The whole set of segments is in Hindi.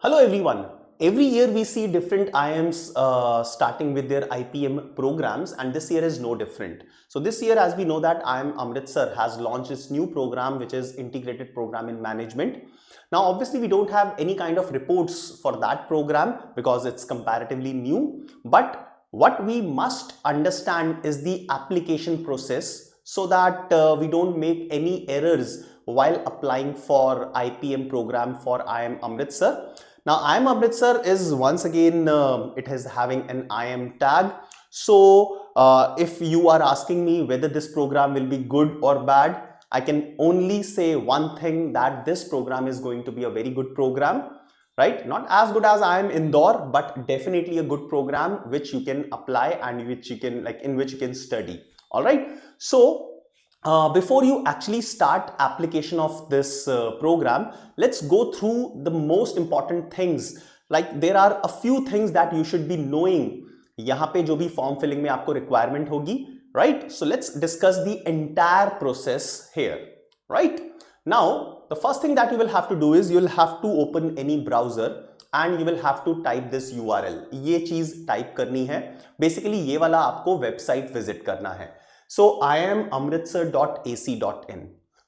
Hello everyone. Every year we see different IIMs starting with their IPM programs, and this year is no different. So this year, as we know, that IIM Amritsar has launched its new program, which is Integrated Program in Management. Now obviously we don't have any kind of reports for that program because it's comparatively new, but what we must understand is the application process so that we don't make any errors while applying for IPM program for IIM Amritsar. Now IIM Amritsar is once again it is having an IIM tag. So if you are asking me whether this program will be good or bad, I can only say one thing, that this program is going to be a very good program, right? Not as good as IIM Indore, but definitely a good program which you can apply and which you can in which you can study. All right. So before you actually start application of this program, let's go through the most important things. Like there are a few things that you should be knowing यहाँ पे जो भी फॉर्म फिलिंग में आपको रिक्वायरमेंट होगी, right? So let's discuss the entire process here, right? Now the first thing that you will have to do is you will have to open any browser and you will have to type this URL. ये चीज टाइप करनी है, बेसिकली ये वाला आपको वेबसाइट विजिट करना है. So iamamritsar.ac.in.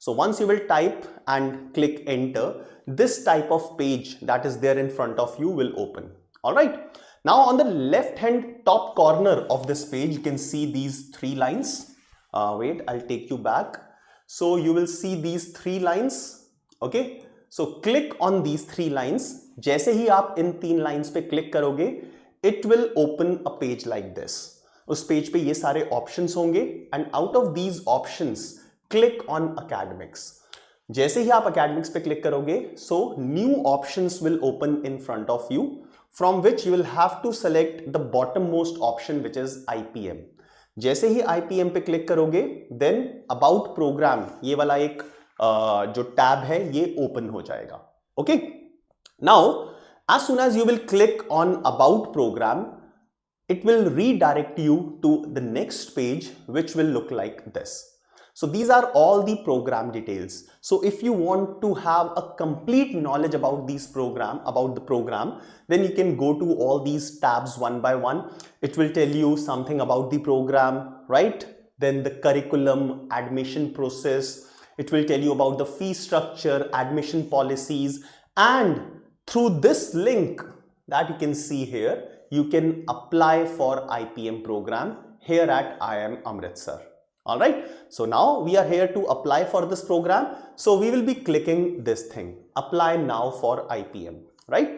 So once you will type and click enter, this type of page that is there in front of you will open. All right. Now on the left hand top corner of this page, you can see these three lines. Wait, I'll take you back. So you will see these three lines. Okay. So click on these three lines. जैसे ही आप इन तीन lines पे click करोगे, it will open a page like this. उस पेज पे ये सारे ऑप्शंस होंगे and out of these options click on academics. जैसे ही आप एकेडमिक्स पे क्लिक करोगे, so new options will open in front of you, from which you will have to select the bottom most option which is IPM. जैसे ही आईपीएम पे क्लिक करोगे, देन अबाउट प्रोग्राम ये वाला एक जो टैब है ये ओपन हो जाएगा. Okay. Now as soon as you will click on about programme, it will redirect you to the next page which will look like this. So these are all the program details. So if you want to have a complete knowledge about the program, then you can go to all these tabs one by one. It will tell you something about the program, right? Then the curriculum, admission process. It will tell you about the fee structure, admission policies, and through this link that you can see here, you can apply for IPM program here at IIM Amritsar. All right. So now we are here to apply for this program. So we will be clicking this thing, apply now for IPM, right?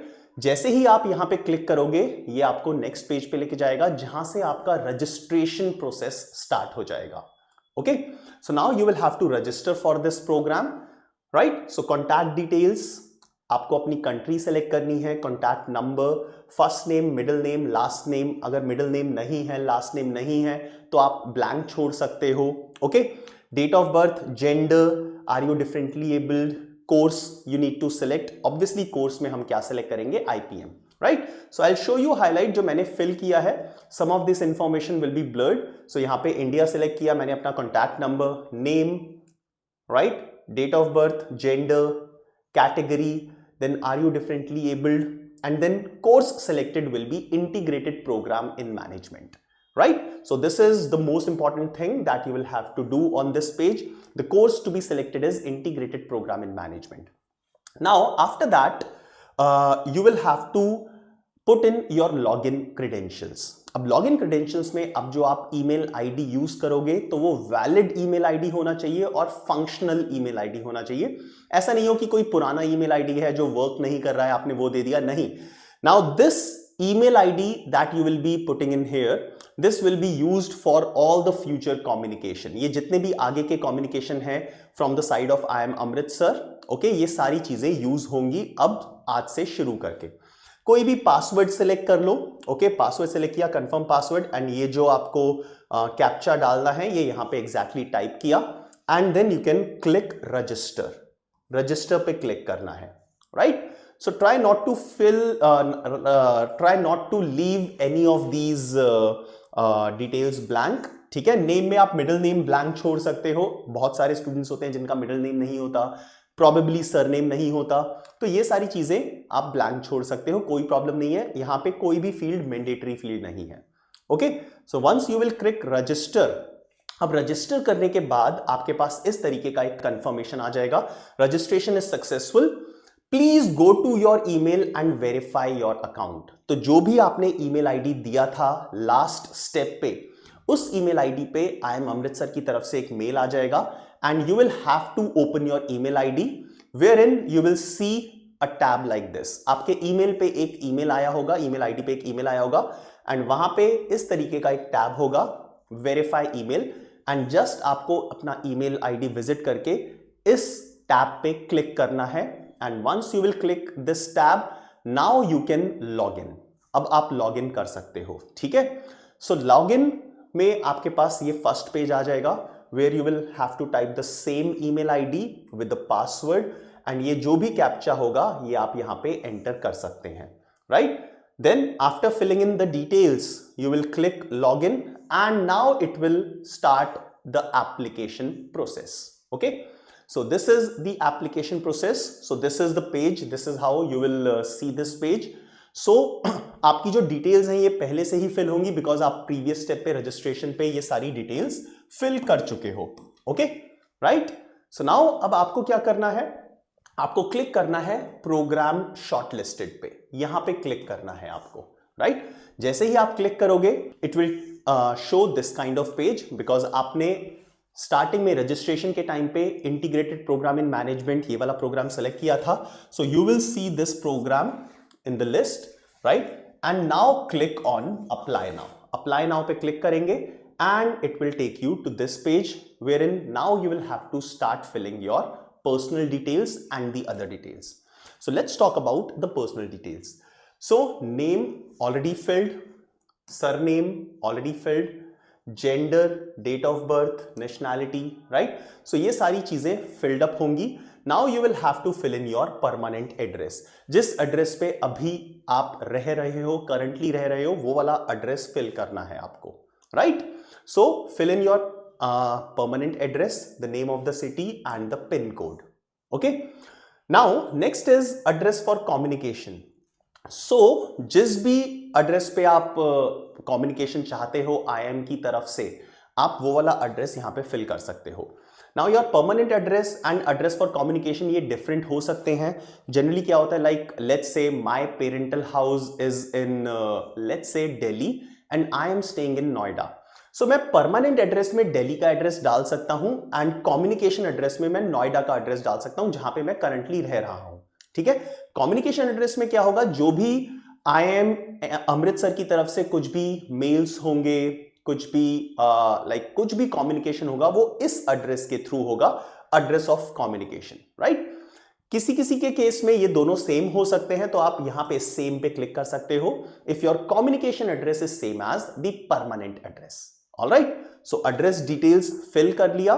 जैसे ही आप यहाँ पे क्लिक करोगे, ये आपको नेक्स्ट पेज पे लेके जाएगा जहां से आपका रजिस्ट्रेशन प्रोसेस स्टार्ट हो जाएगा. Okay. So now you will have to register for this programme, right? So contact details आपको अपनी कंट्री सेलेक्ट करनी है, contact number, first name, middle name, last name. अगर मिडिल नेम नहीं है, लास्ट नेम नहीं है, तो आप ब्लैंक छोड़ सकते हो. Okay. Date of birth, gender, are you differently abled, course you need to select. Obviously course में हम क्या सेलेक्ट करेंगे? IPM, right? So I will show you highlight जो मैंने फिल किया है. Some of this information will be blurred. So यहाँ पे इंडिया सेलेक्ट किया मैंने, अपना contact number, name, right, date of birth, gender, category, then are you differently abled, and then course selected will be integrated program in management, right? So this is the most important thing that you will have to do on this page. The course to be selected is integrated program in management. Now after that you will have to put in your login credentials. अब लॉगिन क्रेडेंशियल्स में अब जो आप ईमेल आईडी यूज करोगे तो वो वैलिड ईमेल आईडी होना चाहिए और फंक्शनल ईमेल आईडी होना चाहिए. ऐसा नहीं हो कि कोई पुराना ईमेल आईडी है जो वर्क नहीं कर रहा है, आपने वो दे दिया, नहीं. Now this email ID that you will be putting in here, this will be used for all the future communication. ये जितने भी आगे के कम्युनिकेशन है from the side of IIM Amritsar, okay, ये सारी चीजें यूज होंगी अब आज से शुरू करके. कोई भी पासवर्ड सेलेक्ट कर लो. ओके. पासवर्ड सेलेक्ट किया, कंफर्म पासवर्ड, एंड ये जो आपको कैप्चा डालना है ये यहाँ पे एग्जैक्टली टाइप किया, and then you can click register. Register पे क्लिक करना है, right? So try not to leave any of these details blank. ठीक है. नेम में आप मिडिल नेम ब्लैंक छोड़ सकते हो. बहुत सारे स्टूडेंट्स होते हैं जिनका मिडिल नेम नहीं होता. प्रॉबेबली सरनेम नहीं होता, तो ये सारी चीजें आप ब्लैंक छोड़ सकते हो, कोई प्रॉब्लम नहीं है। यहां पे कोई भी फील्ड मैंडेटरी फील्ड नहीं है। Okay, so once you will click register, अब रजिस्टर करने के बाद आपके पास इस तरीके का एक कंफर्मेशन आ जाएगा, registration is successful, please go to your email and verify your account. तो जो भी आपने ईमेल आईडी दिया था लास्ट स्टेप पे, उस ईमेल आईडी पे IIM अमृतसर की तरफ से एक मेल आ जाएगा and you will have to open your email ID where in you will C a tab like this. आपके ईमेल पे एक ईमेल आया होगा, ईमेल आईडी पे एक ईमेल आया होगा एंड वहां पे इस तरीके का एक टैब होगा, वेरीफाई ईमेल, एंड जस्ट आपको अपना ईमेल आईडी विजिट करके इस टैब पे क्लिक करना है and once you will click this tab, now you can log in. अब आप लॉग इन कर सकते हो, ठीक है। सो लॉग इन में आपके पास ये फर्स्ट पेज आ जाएगा where you will have to type the same email ID with the password and ये जो भी कैप्चा होगा ये आप यहां पे एंटर कर सकते हैं, right. Then after filling in the details, you will click login and now it will start the application process. Okay. So this is the application process. So this is the page. This is how you will see this page. So आपकी जो details हैं ये पहले से ही fill होंगी because आप previous step पे registration पे ये सारी details fill कर चुके हो. Okay. Right. So now अब आपको क्या करना है? आपको क्लिक करना है प्रोग्राम शॉर्टलिस्टेड पे, यहां पे क्लिक करना है आपको, राइट। जैसे ही आप क्लिक करोगे it will show this kind of page, because आपने स्टार्टिंग में रजिस्ट्रेशन के टाइम पे इंटीग्रेटेड प्रोग्राम इन मैनेजमेंट ये वाला प्रोग्राम सेलेक्ट किया था। So you will see this programme in the list, right, and now click on apply now. Apply now पे क्लिक करेंगे and it will take you to this page where in now you will have to start filling your personal details and the other details. So let's talk about the personal details. So name already filled, surname already filled, gender, date of birth, nationality, right? So ये सारी चीजें filled up होंगी. Now you will have to fill in your permanent address. जिस address पे अभी आप रह रहे हो, currently रह रहे हो, वो वाला address fill करना है आपको, right? So fill in your permanent address, the name of the city and the PIN code. Okay. Now next is address for communication. So जिस भी address पे आप communication चाहते हो IIM की तरफ से, आप वो वाला address यहाँ पे fill कर सकते हो. Now your permanent address and address for communication ये different हो सकते हैं. Generally क्या होता है, like let's say my parental house is in let's say Delhi and I am staying in Noida. सो मैं परमानेंट एड्रेस में दिल्ली का एड्रेस डाल सकता हूं एंड कम्युनिकेशन एड्रेस में मैं नोएडा का एड्रेस डाल सकता हूं जहां पे मैं करंटली रह रहा हूं, ठीक है। कम्युनिकेशन एड्रेस में क्या होगा, जो भी IIM अमृतसर की तरफ से कुछ भी मेल्स होंगे, कुछ भी लाइक कुछ भी कम्युनिकेशन होगा वो इस एड्रेस के थ्रू होगा, एड्रेस ऑफ कम्युनिकेशन, राइट। किसी किसी के केस में ये दोनों सेम हो सकते हैं, तो आप यहां पे सेम पे क्लिक कर सकते हो if your communication address is same as the permanent address. Alright, so address details fill कर लिया,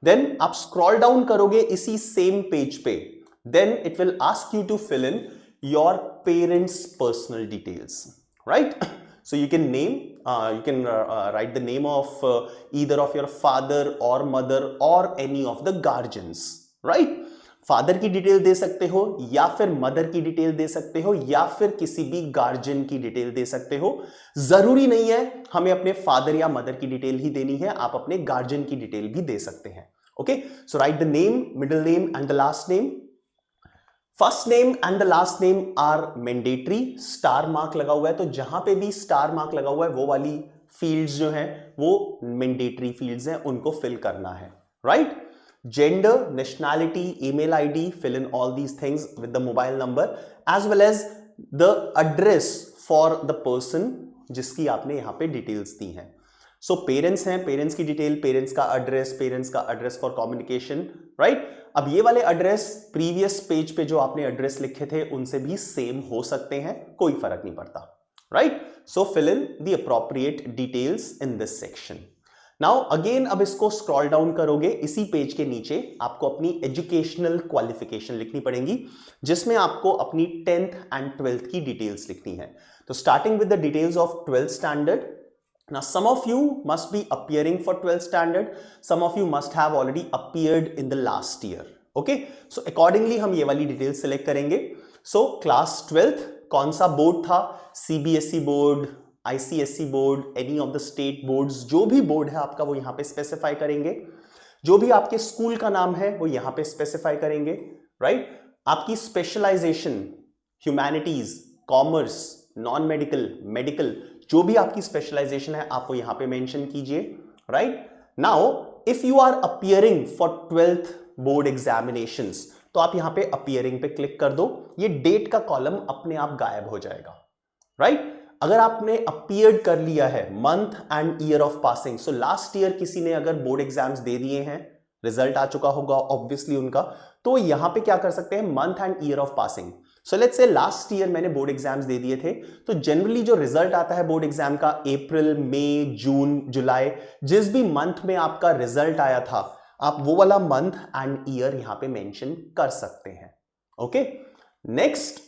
देन आप स्क्रॉल डाउन करोगे इसी सेम पेज पे, then it will ask you to fill in your parents personal details, right. So you can name, you can write the name of either of your father or mother or any of the guardians, right? Father की डिटेल दे सकते हो या फिर मदर की डिटेल दे सकते हो या फिर किसी भी गार्जियन की डिटेल दे सकते हो। जरूरी नहीं है हमें अपने फादर या मदर की डिटेल ही देनी है, आप अपने गार्जियन की डिटेल भी दे सकते हैं। Okay, so write the name, middle name and the last name. First name and the last name are mandatory, star mark लगा हुआ है, तो जहां पे भी स्टार मार्क लगा हुआ है वो वाली फील्ड्स जो हैं वो मैंडेटरी फील्ड्स हैं, उनको फिल करना है, right. Gender, nationality, email ID, fill in all these things with the mobile number as well as the address for the person जिसकी आपने यहाँ पे डिटेल्स दी हैं। सो पेरेंट्स हैं, पेरेंट्स की डिटेल, पेरेंट्स का एड्रेस फॉर कम्युनिकेशन, राइट। अब ये वाले एड्रेस प्रीवियस पेज पे जो आपने एड्रेस लिखे थे उनसे भी सेम हो सकते हैं, कोई फर्क नहीं पड़ता, right. So fill in the appropriate details in this section. Now again अब इसको स्क्रॉल डाउन करोगे, इसी पेज के नीचे आपको अपनी एजुकेशनल क्वालिफिकेशन लिखनी पड़ेगी जिसमें आपको अपनी 10th एंड 12th की डिटेल्स लिखनी है। तो starting with the details of 12th standard. Now some of you must be appearing for 12th standard, some of you must have already appeared in the last year, okay, so accordingly हम ये वाली डिटेल सिलेक्ट करेंगे। सो क्लास 12th कौन सा बोर्ड था, CBSE board, ICSE board, any of the state boards, जो भी बोर्ड है आपका वो यहां पे स्पेसिफाई करेंगे। जो भी आपके स्कूल का नाम है वो यहां पे स्पेसिफाई करेंगे, राइट। आपकी specialisation, humanities, commerce, non medical, medical, जो भी आपकी स्पेशलाइजेशन है आप वो यहां पे मेंशन कीजिए, right. Now if you are appearing for 12th board examinations, तो आप यहां पे अपीयरिंग पे क्लिक कर दो, ये डेट का कॉलम अपने आप गायब हो जाएगा, राइट। अगर आपने अपीयर्ड कर लिया है month and year of passing, so last year किसी ने अगर बोर्ड एग्जाम्स दे दिए हैं, रिजल्ट आ चुका होगा ऑब्वियसली उनका, तो यहां पे क्या कर सकते हैं, month and year of passing. So let's से लास्ट ईयर मैंने बोर्ड एग्जाम्स दे दिए थे, तो जनरली जो रिजल्ट आता है बोर्ड एग्जाम का अप्रैल, मई, जून, जुलाई, जिस भी मंथ में आपका रिजल्ट आया था, आप वो वाला मंथ एंड ईयर यहां पे मेंशन कर सकते हैं, ओके। नेक्स्ट,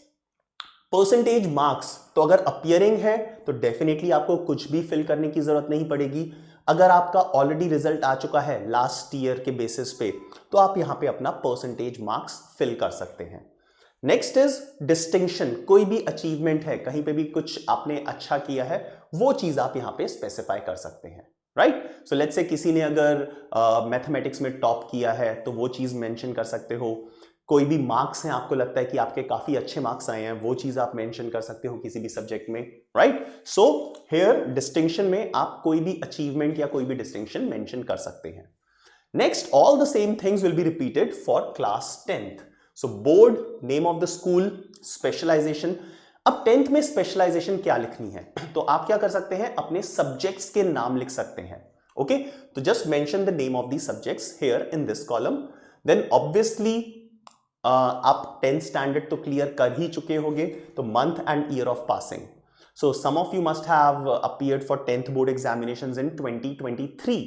परसेंटेज मार्क्स, तो अगर अपीयरिंग है तो डेफिनेटली आपको कुछ भी फिल करने की जरूरत नहीं पड़ेगी। अगर आपका ऑलरेडी रिजल्ट आ चुका है लास्ट ईयर के बेसिस पे, तो आप यहां पे अपना परसेंटेज मार्क्स फिल कर सकते हैं। नेक्स्ट इज डिस्टिंक्शन, कोई भी अचीवमेंट है, कहीं पे भी कुछ आपने अच्छा किया है, वो चीज आप यहां पे स्पेसिफाई कर सकते हैं, राइट। सो लेट्स से किसी ने अगर मैथमेटिक्स में टॉप किया है तो वो चीज मेंशन कर सकते हो। कोई भी मार्क्स हैं, आपको लगता है कि आपके काफी अच्छे मार्क्स आए हैं, वो चीज आप मेंशन कर सकते हो किसी भी सब्जेक्ट में, राइट। सो हियर डिस्टिंक्शन में आप कोई भी अचीवमेंट या कोई भी डिस्टिंक्शन मेंशन कर सकते हैं। Next, all the same things will be repeated for class 10th। So board, name of the school, specialisation. अब 10th में स्पेशलाइजेशन क्या लिखनी है, तो आप क्या कर सकते हैं, अपने सब्जेक्ट्स के नाम लिख सकते हैं, ओके। तो just mention the name of the subjects here in this column. Then obviously आप 10th स्टैंडर्ड तो क्लियर कर ही चुके होंगे, तो month and year of passing. So some of you must have appeared for 10th board examinations in 2023।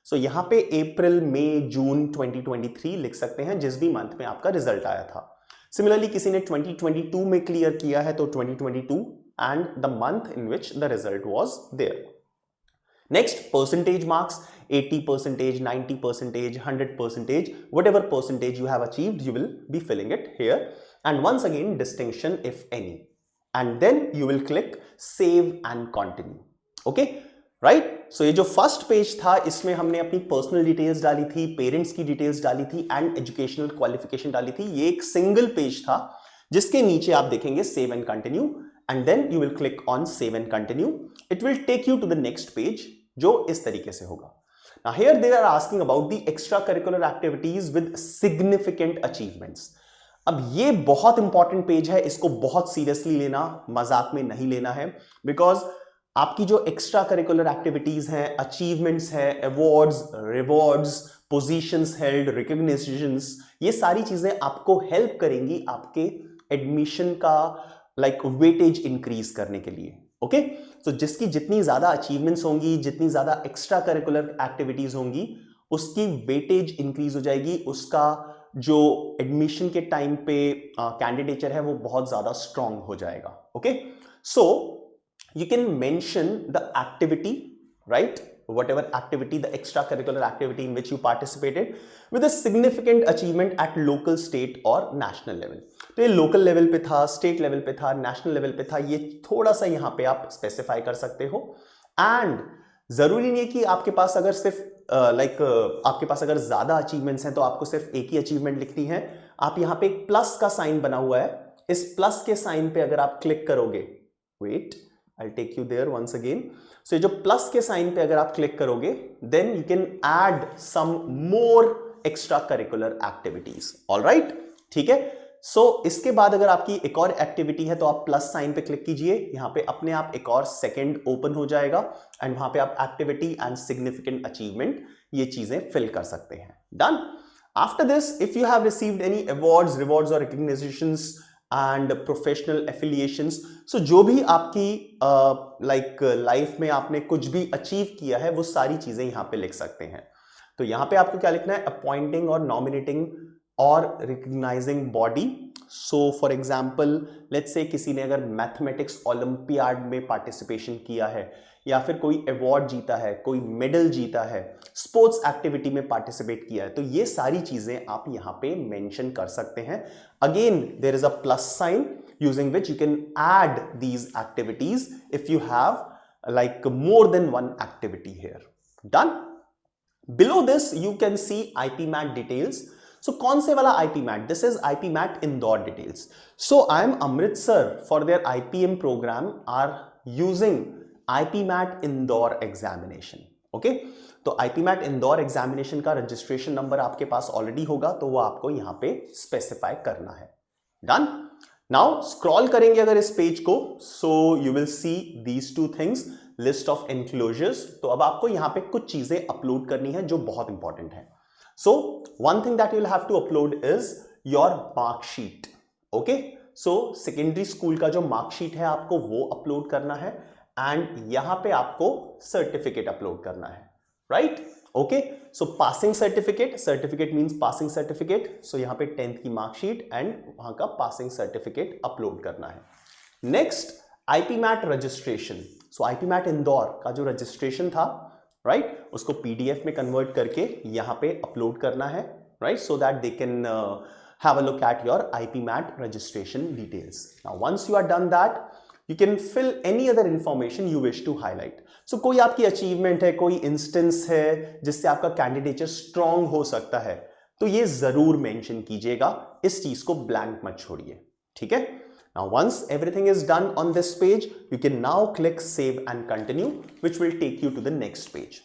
सो यहां पे अप्रैल, मई, जून 2023 लिख सकते हैं, जिस भी मंथ में आपका रिजल्ट आया था। सिमिलरली किसी ने 2022 में क्लियर किया है तो 2022 and the month in which the result was there. Next, percentage marks, 80%, 90%, 100%, whatever percentage you have achieved, you will be filling it here. And once again, distinction if any. And then you will click save and continue. Okay, right? So ये जो फर्स्ट पेज था, इसमें हमने अपनी पर्सनल डिटेल्स डाली थी, पेरेंट्स की डिटेल्स डाली थी एंड एजुकेशनल क्वालिफिकेशन डाली थी। ये एक सिंगल पेज था जिसके नीचे आप देखेंगे save and continue, and then you will click on save and continue. It will take you to the next page, जो इस तरीके से होगा। Now here they are asking about the extracurricular activities with significant achievements. अब ये बहुत इंपॉर्टेंट पेज है, इसको बहुत सीरियसली लेना, मजाक में नहीं लेना है, बिकॉज आपकी जो एक्स्ट्रा करिकुलर एक्टिविटीज हैं, अचीवमेंट्स हैं, awards, rewards, positions held, recognitions, ये सारी चीजें आपको हेल्प करेंगी आपके एडमिशन का वेटेज इंक्रीज करने के लिए, ओके। तो जिसकी जितनी ज्यादा अचीवमेंट्स होंगी, जितनी ज्यादा एक्स्ट्रा करिकुलर एक्टिविटीज होंगी, उसकी वेटेज इंक्रीज हो जाएगी, उसका जो एडमिशन के टाइम पे कैंडिडेचर है वो बहुत ज्यादा स्ट्रांग हो जाएगा, okay. So you can mention the activity, right, whatever activity, the extracurricular activity in which you participated with a significant achievement at local, state or national level. तो ये लोकल लेवल पे था, स्टेट लेवल पे था, नेशनल लेवल पे था, ये थोड़ा सा यहाँ पे आप स्पेसिफाई कर सकते हो। एंड जरूरी नहीं है कि आपके पास अगर सिर्फ आपके पास अगर ज्यादा अचीवमेंट्स हैं तो आपको सिर्फ एक ही अचीवमेंट लिखनी है। आप यहाँ पे एक प्लस का साइन बना हुआ है, इस प्लस के साइन पे अगर आप क्लिक करोगे, wait I'll take you there once again. So ये जो प्लस के साइन पे अगर आप क्लिक करोगे, then you can add some more extra curricular activities. All right? ठीक है? So इसके बाद अगर आपकी एक और एक्टिविटी है तो आप प्लस साइन पे क्लिक कीजिए, यहाँ पे अपने आप एक और सेकंड ओपन हो जाएगा एंड वहां पे आप एक्टिविटी एंड सिग्निफिकेंट अचीवमेंट ये चीजें फिल कर सकते हैं। Done. After this, if you have received any awards, rewards और रिकॉग्निशंस एंड प्रोफेशनल एफिलिएशंस, सो जो भी आपकी लाइफ में आपने कुछ भी अचीव किया है वो सारी चीजें यहाँ पे लिख सकते हैं। तो यहाँ पे आपको क्या लिखना है, अपॉइंटिंग और नॉमिनेटिंग और recognising body. So for example let's say किसी ने अगर मैथमेटिक्स ओलंपियाड में पार्टिसिपेशन किया है या फिर कोई अवार्ड जीता है, कोई मेडल जीता है, स्पोर्ट्स एक्टिविटी में पार्टिसिपेट किया है, तो ये सारी चीजें आप यहां पे मेंशन कर सकते हैं. Again there is a plus sign using which you can add these activities if you have like more than one activity here. Done. Below this you can see IPMAT details. So कौन से वाला IPMAT? This is IPMAT Indore details. So I am Amritsar for their IPM program are using IPMAT Indore examination. Okay? तो IPMAT Indore examination का registration number आपके पास already होगा, तो वो आपको यहाँ पे specify करना है. Done? नाउ स्क्रॉल करेंगे अगर इस पेज को, so you will see these two things, list of enclosures. तो अब आपको यहां पे कुछ चीजें अपलोड करनी है जो बहुत इंपॉर्टेंट है. So one thing that you will have to upload is your marksheet. Okay, so secondary school का जो मार्कशीट है आपको वो अपलोड करना है, एंड यहां पे आपको सर्टिफिकेट अपलोड करना है. Right? Okay, so passing certificate means passing certificate. So यहां पे 10th की मार्कशीट एंड वहां का पासिंग सर्टिफिकेट अपलोड करना है. Next IPMAT registration. So IPMAT Indore का जो रजिस्ट्रेशन था, राइट, उसको PDF में कन्वर्ट करके यहां पे अपलोड करना है. Right, so that they can have a look at your IPMAT registration details. Now once you are done that, you can fill any other information you wish to highlight. So कोई आपकी अचीवमेंट है, कोई इंस्टेंस है जिससे आपका कैंडिडेचर स्ट्रॉन्ग हो सकता है, तो ये जरूर मेंशन कीजिएगा, इस चीज को ब्लैंक मत छोड़िए. ठीक है? Now once everything is done on this page, you can now click save and continue, which will take you to the next page.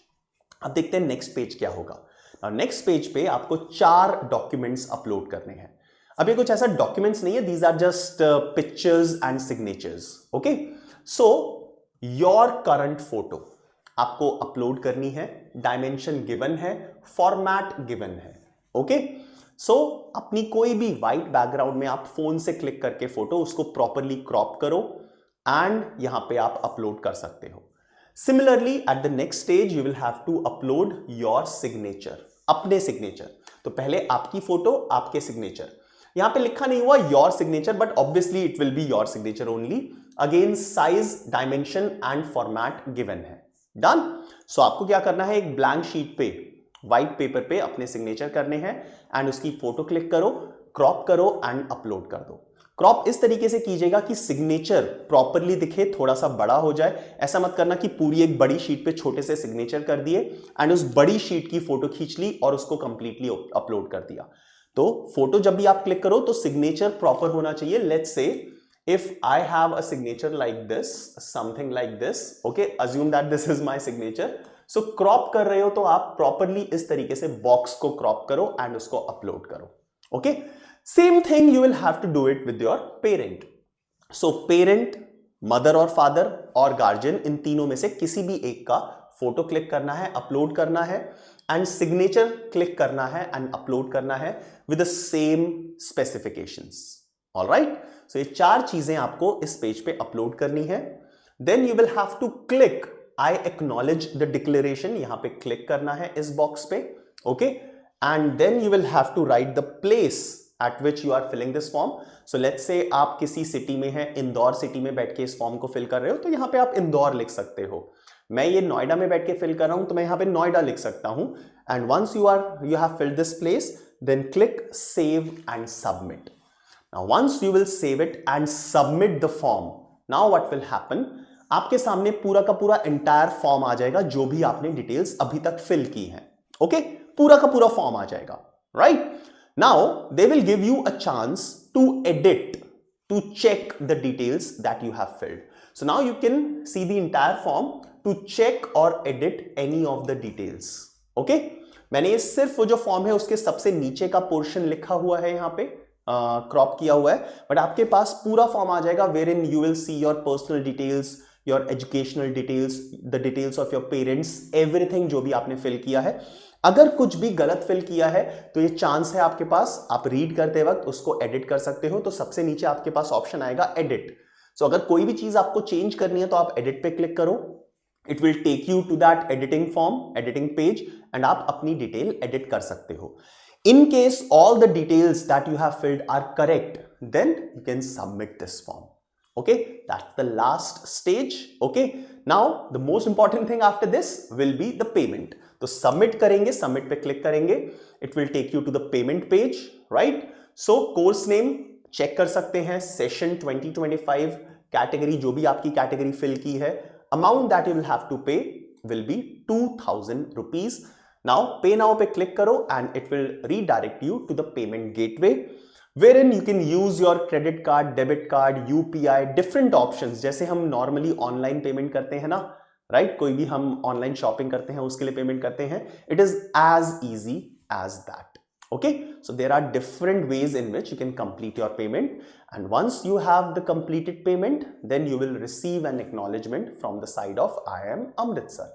अब देखते हैं नेक्स्ट पेज क्या होगा. Now नेक्स्ट पेज पे आपको 4 डॉक्यूमेंट्स अपलोड करने हैं. अब ये कुछ ऐसा डॉक्यूमेंट्स नहीं है, these are just pictures and signatures. Okay, so your current photo आपको अपलोड करनी है, डायमेंशन गिवन है, फॉर्मेट गिवन है. ओके, सो अपनी कोई भी व्हाइट बैकग्राउंड में आप फोन से क्लिक करके फोटो उसको प्रॉपरली क्रॉप करो एंड यहां पे आप अपलोड कर सकते हो. Similarly at the next stage you will have to upload your signature, अपने सिग्नेचर. तो पहले आपकी फोटो, आपके सिग्नेचर. यहां पे लिखा नहीं हुआ your signature, but obviously it will be your signature only. Again size, dimension and format given है. डन. सो आपको क्या करना है, एक ब्लैंक शीट पे, व्हाइट पेपर पे अपने सिग्नेचर करने हैं एंड उसकी फोटो क्लिक करो, क्रॉप करो एंड अपलोड कर दो. क्रॉप इस तरीके से कीजिएगा कि सिग्नेचर प्रॉपरली दिखे, थोड़ा सा बड़ा हो जाए. ऐसा मत करना कि पूरी एक बड़ी शीट पे छोटे से सिग्नेचर कर दिए एंड उस बड़ी शीट की फोटो खींच ली और उसको कंप्लीटली अपलोड कर दिया. तो फोटो जब भी आप क्लिक करो तो सिग्नेचर प्रॉपर होना चाहिए. Let's say if I have a signature like this, something like this, okay, assume that this is my signature. So crop कर रहे हो तो आप प्रॉपरली इस तरीके से बॉक्स को क्रॉप करो एंड उसको अपलोड करो. Okay, same thing you will have to do it with your parent. So parent, mother और फादर और गार्जियन, इन तीनों में से किसी भी एक का फोटो क्लिक करना है, अपलोड करना है एंड सिग्नेचर क्लिक करना है एंड अपलोड करना है with the same specifications. Alright, so ये 4 चीजें आपको इस पेज पे अपलोड करनी है. Then you will have to click I acknowledge the declaration, यहां पे क्लिक करना है इस बॉक्स पे. Okay, and then you will have to write the place at which you are filling this form. So let's say आप किसी सिटी में हैं, इंदौर सिटी में बैठ के इस फॉर्म को फिल कर रहे हो, तो यहां पे आप इंदौर लिख सकते हो. मैं ये नोएडा में बैठ के फिल कर रहा हूं तो मैं यहां पे नोएडा लिख सकता हूं. And once you have filled this place, then click save and submit. Now once you will save it and submit the form, now what will happen, आपके सामने पूरा का पूरा एंटायर फॉर्म आ जाएगा जो भी आपने डिटेल्स अभी तक फिल की हैं. ओके, पूरा का पूरा फॉर्म आ जाएगा. Right, now they will give you a chance to edit, to check the details that you have filled. So now you can see the entire form to check और edit any of the details. Okay, मैंने ये सिर्फ वो जो फॉर्म है उसके सबसे नीचे का पोर्शन लिखा हुआ है, यहां पे क्रॉप किया हुआ है, बट आपके पास पूरा फॉर्म आ जाएगा wherein you will see your personal details, your educational details, the details of your parents, everything जो भी आपने फिल किया है. अगर कुछ भी गलत फिल किया है तो ये चांस है आपके पास, आप रीड करते वक्त उसको एडिट कर सकते हो. तो सबसे नीचे आपके पास ऑप्शन आएगा एडिट. सो अगर कोई भी चीज आपको चेंज करनी है तो आप एडिट पे क्लिक करो. It will take you to that editing form, editing page, and आप अपनी डिटेल एडिट कर सकते हो. In case all the details that you have filled are correct, then you can submit this form. Okay, that's the last stage. Okay, now the most important thing after this will be the payment. तो submit करेंगे, submit पे click करेंगे, it will take you to the payment page, right? So course name check कर सकते हैं, session 2025 category, जो भी आपकी category fill की है, amount that you will have to pay will be 2000 rupees. Now pay now पे click करो and it will redirect you to the payment gateway wherein you can use your credit card, debit card, UPI, different options. जैसे हम normally online payment करते हैं ना, right? कोई भी हम online shopping करते हैं उसके लिए payment करते हैं. It is as easy as that. Okay, so there are different ways in which you can complete your payment, and once you have the completed payment, then you will receive an acknowledgement from the side of IIM Amritsar,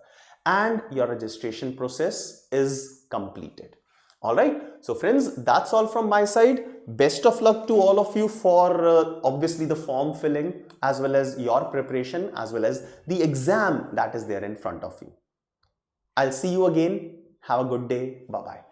and your registration process is completed. All right, so friends, that's all from my side. Best of luck to all of you for obviously the form filling as well as your preparation as well as the exam that is there in front of you. I'll see you again. Have a good day. Bye bye.